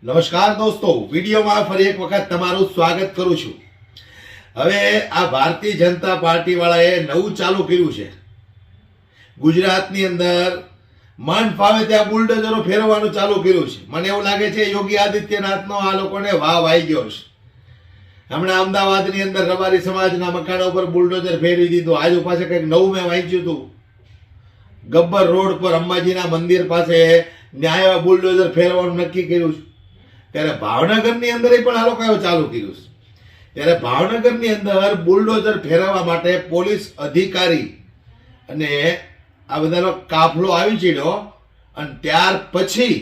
નમસ્કાર દોસ્તો, વિડીયોમાં ફરી એક વખત તમારું સ્વાગત કરું છું। હવે આ ભારતીય જનતા પાર્ટી વાળાએ નવું ચાલુ કર્યું છે। ગુજરાતની અંદર મન ફાવે ત્યાં બુલડોઝરો ફેરવવાનું ચાલુ કર્યું છે। મને એવું લાગે છે યોગી આદિત્યનાથનો આ લોકોને વાવ આવી ગયો છે। હમણાં અમદાવાદની અંદર રબારી સમાજના મકાનો ઉપર બુલડોઝર ફેરવી દીધું। આજુ પાસે કંઈક નવું મેં વાંચ્યું હતું, ગબ્બર રોડ પર અંબાજીના મંદિર પાસે ન્યાય બુલડોઝર ફેરવવાનું નક્કી કર્યું છે। ત્યારે ભાવનગરની અંદર પણ આ લોકોએ ચાલુ કર્યું છે। ત્યારે ભાવનગરની અંદર બુલડોઝર ફેરવવા માટે પોલીસ અધિકારી અને આ બધાનો કાફલો આવી ચડ્યો અને ત્યાર પછી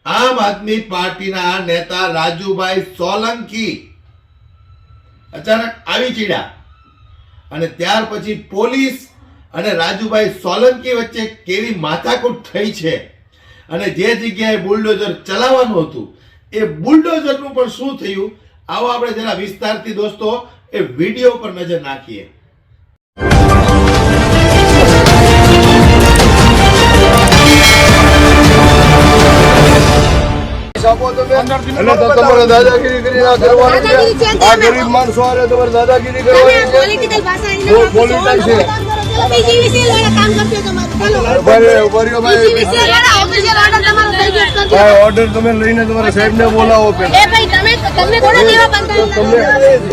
આમ આદમી પાર્ટીના નેતા રાજુભાઈ સોલંકી અચાનક આવી ચડ્યા અને ત્યાર પછી પોલીસ અને રાજુભાઈ સોલંકી વચ્ચે કેવી માથાકૂટ થઈ છે અને જે જગ્યાએ બુલડોઝર ચલાવવાનું હતું એ બુલડોઝરનું પણ શું થયું, આવો આપણે જરા વિસ્તારથી દોસ્તો એ વિડીયો પર નજર નાખીએ। તમારે દાદાગીરી કરી ના કરવાની છે। આ ગરીબ માણસો આરે તમારે દાદાગીરી કરવાની છે। પોલિટિકલ છે ઓર્ડર તમે લઈને તમારા સાહેબ ને બોલાવો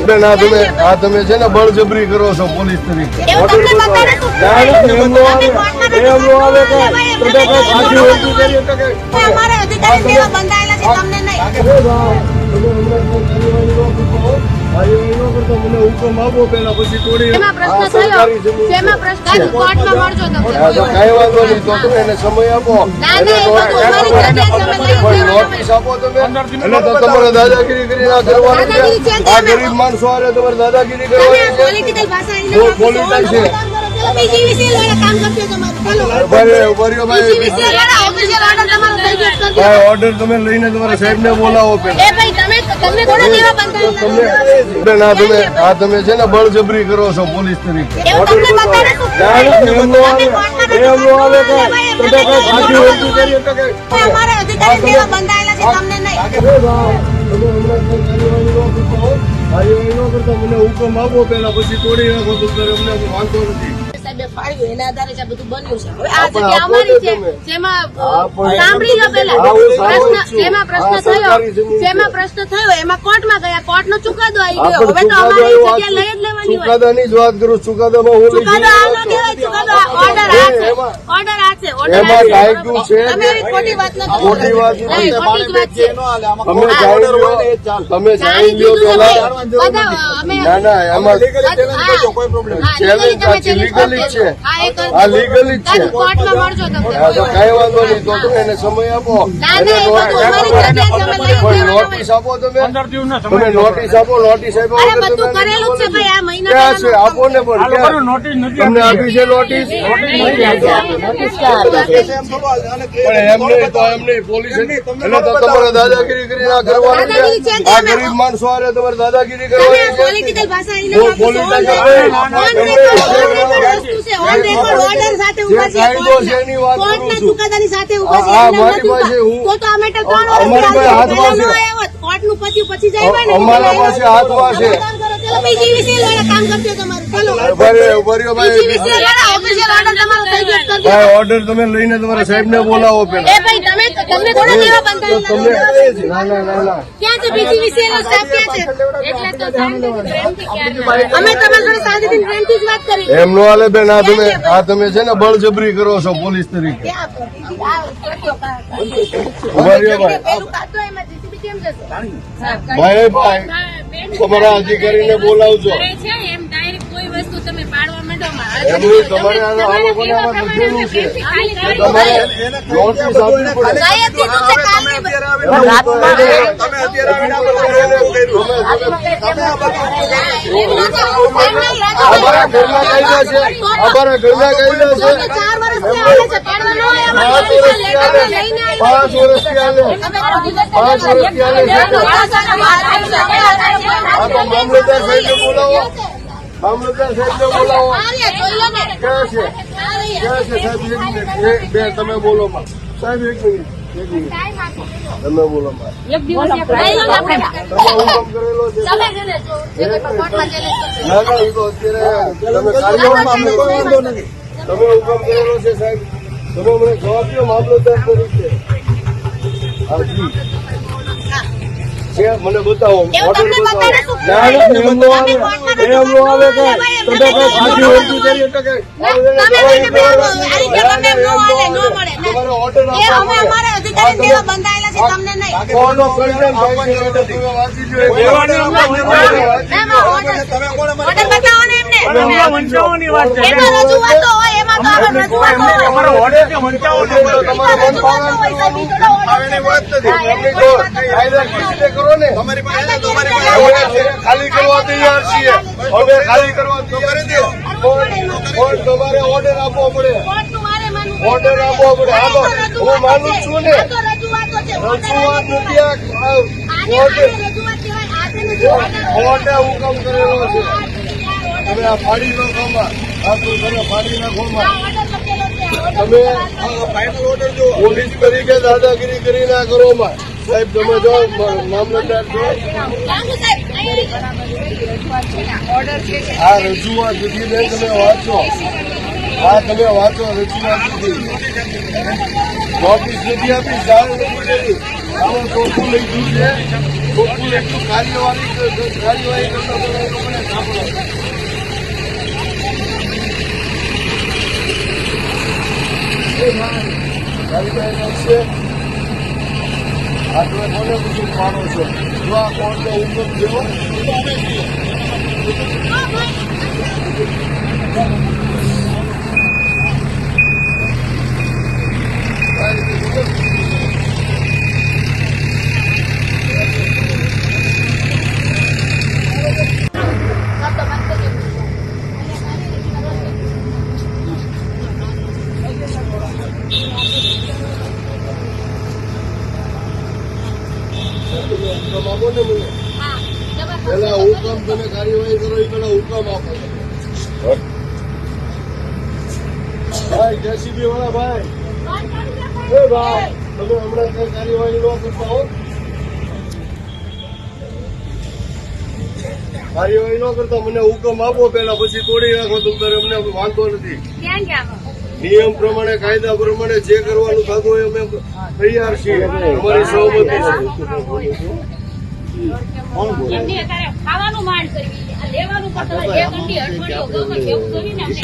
પેલા તમે છે ને બળજબરી કરો છો પોલીસ તરીકે। મને હુકમ આપો પેલા પછી થોડી કઈ વાંધો નહીં, તો તમે એને સમય આપો, નોટિસ આપો તમે, એટલે તો તમારે દાદાગીરી કરી ના કરવાની છે। આ ગરીબ માણસો આરે તમારે દાદાગીરી કરવાની છે। પોલિટિકલ છે ઓર્ડર તમે લઈને તમારા સાહેબ ને બોલાવો પેલા તમે છે ને બળજબરી કરો છો પોલીસ તરીકે। મને હુકમ આપો પેલા પછી તોડી નાખો તો અમને વાંધો નથી। એના આધારે આ બધું બન્યું છે। હવે આ જગ્યા અમારી છે, જેમાં સાંભળી લો પેલા પ્રશ્ન થયો એમાં કોર્ટમાં ગયા, કોર્ટનો ચુકાદો આવી ગયો। હવે તો અમારી જગ્યા લઈ જ લેવાની હોય। ચુકાદાની જ વાત કરું, ચુકાદામાં હું ચુકાદો આનો કહેવાય, ચુકાદો ઓર્ડર આ છે, ઓર્ડર આ છે, ઓર્ડર એમાં કાયદું છે। તમે એવી ખોટી વાત ન કરો, ખોટી વાત નહીં, ખોટી જ વાત છે। તમે જાણી લ્યો પેલા, ના એમાં કોઈ પ્રોબ્લેમ લીગલી છે, આ લીગલી જ છે। કોર્ટમાં મળજો તમને, કઈ વાંધો નહીં, તો તમે એને સમય આપો, નોટિસ આપો તમે નોટિસ આપો, નોટિસ આપો બધું કરેલું છે ભાઈ આ મહિના ક્યાં છે આપો ને, પણ તમને આપી છે નોટિસ, પણ એમને તો એમને પોલીસ એટલે તો તમારે દાદાગીરી કરી ના કરવાની છે। આ ગરીબ માણસો આરે તમારે દાદાગીરી કરવાની છે। પોલિટિકલ ભાષા અમારા પાસે હાથમાં છે। ઓર્ડર તમે લઈને તમારા સાહેબ ને બોલાવો પેલા એમ નો હાલે બેન। આ તમે છે ને બળજબરી કરો છો પોલીસ તરીકે। ભાઈ તમારા અધિકારીને બોલાવજો। એમનું તમારે આ લોકોને આમાં બધેલું છે, તમારે નોટિસ આપવી પડે। અમારા ઘરના કાયદા છે, અમારા ઘરના કાયદા છે। 5 વર્ષથી હાલે મામલતદાર સાહેબને બોલાવો, મામલતદાર સાહેબને બોલાવો। ક્યાં છે સાહેબ? બે તમે બોલો સાહેબ, 1 મિનિટ। તમે બોલો માં. એક દિવસ એક રાયલો ના ફેરા. તમે હુકમ કરેલો છે. તમે જેને જો જે કોઈ પણ કોર્ટમાં જેને કરશે. ના ના એ તો અત્યારે તમે કાર્યવાહીમાં અમને કોઈ વાંધો નથી. તમે હુકમ કરેલો છે સાહેબ. તમે મને જવાબ દો મામલતદાર તરીકે. હા જી. છે મને બતાવો. એવું તમને બતાવે શું? ના ના એમ નો આવે. એમ નો આવે કે તમે કઈ સાચી વસ્તુ કરી એટલે કે તમે મને બેવો, આ રીતે તમે નો હાલે, નો મળે. તમારો ઓર્ડર એ અમે અમારા અધિકારી દેવા બંધાયેલા છે, તમને નહીં. કોનો કન્ટેન્ટ ભાઈ છે તમે વાંચી લો. એમાં ઓર્ડર બતાવો ને એમને. એમાં રજૂઆતો હોય, એમાં તો આપણે રજૂઆતો હોય. તમારો ઓર્ડર કે વંચાવો એમાં રજૂઆતો હોય, સાહેબ, ઈ થોડા order વાત નથી. હા, એમની જો કાયદાકીય રીતે કરો ને તમારી પાસે અમે ખાલી કરવા તૈયાર છીએ. અમે ખાલી કરવા તૈયાર છીએ. પણ તમારે ઓર્ડર આપવો પડે. કોર્ટનું મારે માનવું. ઓર્ડર આપવો પડે. હાલો હું માનું જ છું ને. આ તો રજૂઆતો છે. રજૂઆત નથી આ આને ઓર્ડર રજૂઆત કહેવાય. આ છે ને જે order ઓર્ડર હુકમ કરેલો છે. order તમે આ ફાડી નો ખોમાં આ તો તમે ફાડી ના ખોમાં order લખેલો છે. order તમે ફાઇનલ ઓર્ડર જો પોલીસ તરીકે દાદાગીરી કરી ના કરો માં. સાહેબ તમે જો મામલતદાર છો. ગાંગુ સાહેબ, અહીંયા order છે. આ રજૂઆત નથી બેન તમે વાંચો. હા તમે વાંચો રજૂઆત નથી. નોટિસ નથી આપી જાણ નથી કરી. આમાં ચોખ્ખું લઈ ગયું છે. ચોખ્ખું એટલું કાર્યવાહી કરતા મને સાંભળો. કાર્યવાહી કરશે. આ તમે કોને બધું માનો છો? જો આ કોર્ટનો હુકમ થયો હુકમ આપો ને મને. પેલા હુકમ તમે કાર્યવાહી કરો એ પેલા હુકમ આપો. ભાઈ જેસીબી વાળા ભાઈ એ ભાઈ તમે હમણાં કઈ કાર્યવાહી ન કરતા હો. કાર્યવાહી ન કરતા મને હુકમ આપો પેલા, પછી તોડી નાખો તમે. અમને વાંધો નથી. ક્યાં ગયા? નિયમ પ્રમાણે કાયદા પ્રમાણે જે કરવાનું થતું હોય અમે તૈયાર છીએ. અમારી સહમતી છે. એમની અત્યારે ખાવાનું માંડ કરવી, આ લેવાનું પણ તમારે જે કંડી અઠવાડિયો ગમે કેવું કરીને અમને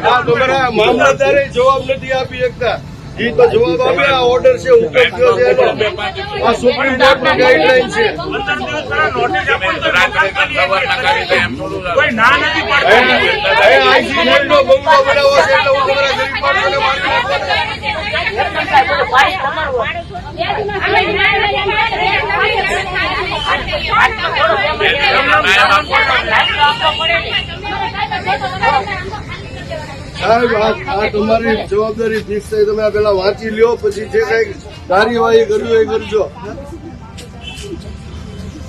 આ તમારા મામલતદારે જવાબ નથી આપી શકતા. ઈ તો જવાબ આપે. આ ઓર્ડર છે, હુકમ થયો છે એનો. આ સુપ્રીમ કોર્ટની ગાઈડલાઈન છે. આઈસી નો બંગલો બનાવો છે એટલે હું તમારા ગરીબ માણસોને મારી સાહેબ આ તમારી જવાબદારી ફિક્સ થાય. તમે આ પેલા વાંચી લ્યો, પછી જે કઈ કાર્યવાહી કરવી એ કરજો.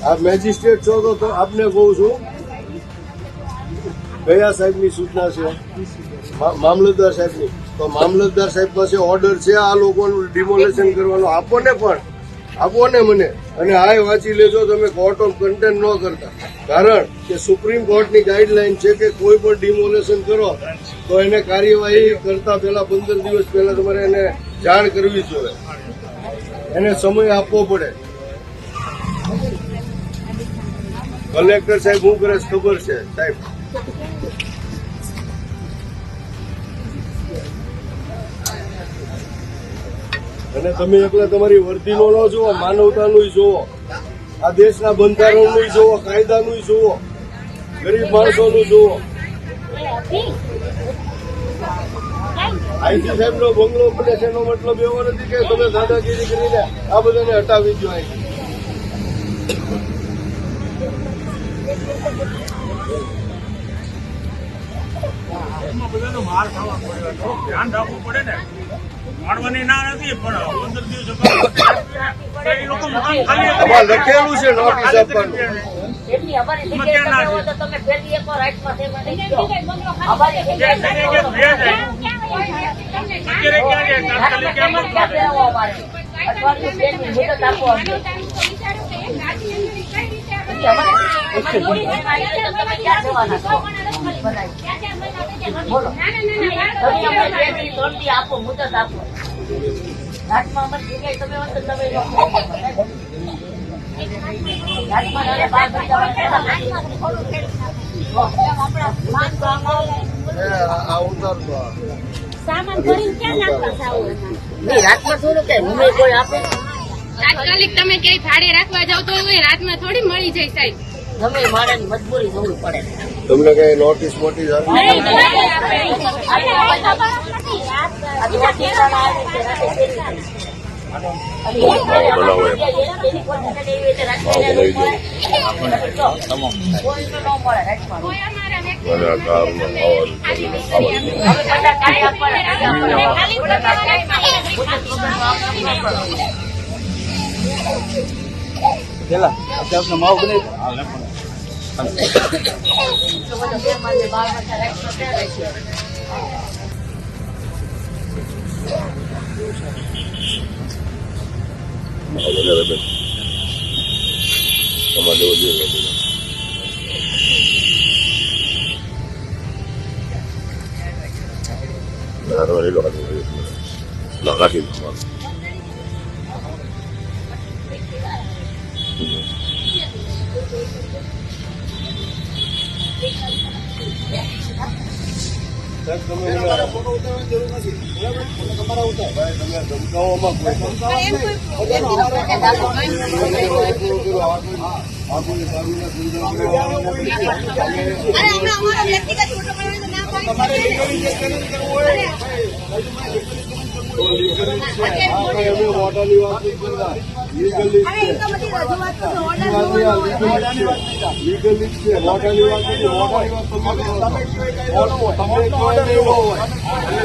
આ મેજિસ્ટ્રેટ છો તો આપને કહું છું કયા સાહેબની સૂચના છે? મામલતદાર સાહેબની. તો મામલતદાર સાહેબ પાસે ઓર્ડર છે આ લોકોનું ડિમોલેશન કરવાનો. આપો ને પણ આપો ને મને. અને હાય વાંચી લેજો તમે. કોર્ટ ઓફ કન્ટેન્ટ ન કરતા. કારણ કે સુપ્રીમ કોર્ટની ગાઈડલાઈન છે કે કોઈ પણ ડિમોલેશન કરો તો એને કાર્યવાહી કરતા પહેલા 15 દિવસ પહેલા તમારે એને જાણ કરવી જોઈએ. એને સમય આપવો પડે. કલેક્ટર સાહેબ શું કરે છે ખબર છે સાહેબ? અને તમે એકલા તમારી વર્દીનો ન જુઓ, માનવતાનું જુઓ, આ દેશના બંધારણનું જુઓ, કાયદાનું જુઓ, ગરીબ માણસોનું જુઓ. આઈસી સાહેબ નો બંગલો બને છે એનો મતલબ એવો નથી કે તમે દાદાગીરી કરીને આ બધાને હટાવી દો. બધાનો માર ખાવા પડે, ધ્યાન રાખવું પડે ને. મારવાની ના નથી પણ 15 દિવસ એ લોકો મકાન ખાલી આમાં લખેલું છે નોટિસ આપવાનું. એટલી અમારી જગ્યાએ તમે હો તો તમે પહેલી એકવાર રાઈટમાં સેવા નહીં કહો. અમારી જગ્યાએ તમે હો તો અત્યારે ક્યાં છે? તાત્કાલિક કેમ ક્યાં ફેરવો અમારે? અઠવાડિયું બે દી મુદત આપો અમને. અમારી જોડી જગ્યાએ આવી તો તમે ક્યાં જવાના છો? બોલો. તમે અમને 2 દી 3 દી આપો, મુદત આપો. ઘાટમાં અમારી જગ્યાએ તમે હો તો તમે ઘાટમાં નાને 12 આ ઉતારતો આ. સામાન ભરીને ક્યાં નાખવા જાવ? નહીં, રાતમાં થોડું કે મને કોઈ આપે. તાત્કાલિક તમે ક્યાંય ભાડે રાખવા જાવ તો એ રાતમાં થોડી મળી જાય સાહેબ. ગમે માણસની મજબૂરી જોવી પડે. તમને કઈ નોટિસ મોટિસ આપી? નહીં, કોઈ આપે નહીં. કોઈ અમારા તમે ધમકાઓમાં મોટાની વાત નહીં કરતા. લીગલી છે, મોટાની વાત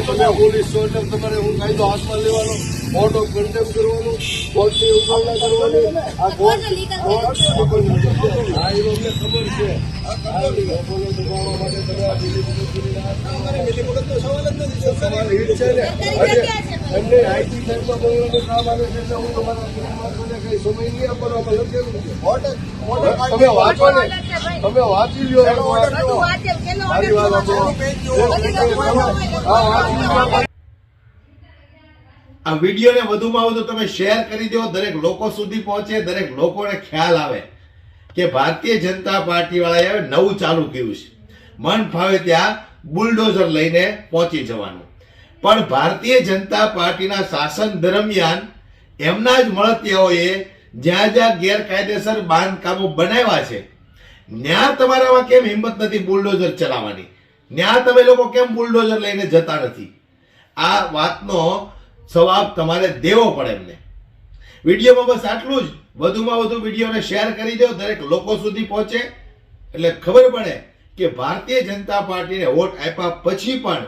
તમે પોલીસ સ્ટેશન તમારે હું કાયદો હાથમાં લેવાનો, કોર્ટ ઓફ કન્ટેમ્પ કરવાનું, કોર્ટની ઉલ્લંઘના કરવાની. આ કોર્ટ હા એ અમને ખબર છે. લોકોને દબાવવા માટે તમે આ મિલીભગતનો સવાલ જ નથી. તમારે હિત છે ને એમને આઈટી સાઈડમાં બોલવાનું કામ આવે છે એટલે હું તમારા કઈ સમય નહીં આપવાનો લખેલું છે. તમે વાંચો ને, તમે વાંચી લ્યો. મારી વાત આપો. હા, વાંચી લ્યો. આ વિડીયોને વધુમાં વધુ તમે શેર કરી દો, દરેક લોકો સુધી પહોંચે, દરેક લોકોને ખ્યાલ આવે કે ભારતીય જનતા પાર્ટી વાળાએ નવું ચાલુ કર્યું છે. મન ફાવે ત્યાં બુલડોઝર લઈને પહોંચી જવાનું. પણ ભારતીય જનતા પાર્ટીના શાસન દરમિયાન એમના જ મળતિયાઓએ જ્યાં જ્યાં ગેરકાયદેસર બાંધકામો બનાવ્યા છે ત્યાં તમારામાં કેમ હિંમત નથી બુલડોઝર ચલાવવાની? ત્યાં તમે લોકો કેમ બુલડોઝર લઈને જતા નથી? આ વાતનો જવાબ તમારે દેવો પડે એમને. વિડીયોમાં બસ આટલું જ. વધુમાં વધુ વિડીયોને શેર કરી દો, દરેક લોકો સુધી પહોંચે એટલે ખબર પડે કે ભારતીય જનતા પાર્ટીને વોટ આપ્યા પછી પણ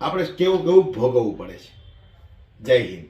આપણે કેવું કેવું ભોગવવું પડે છે. જય હિન્દ.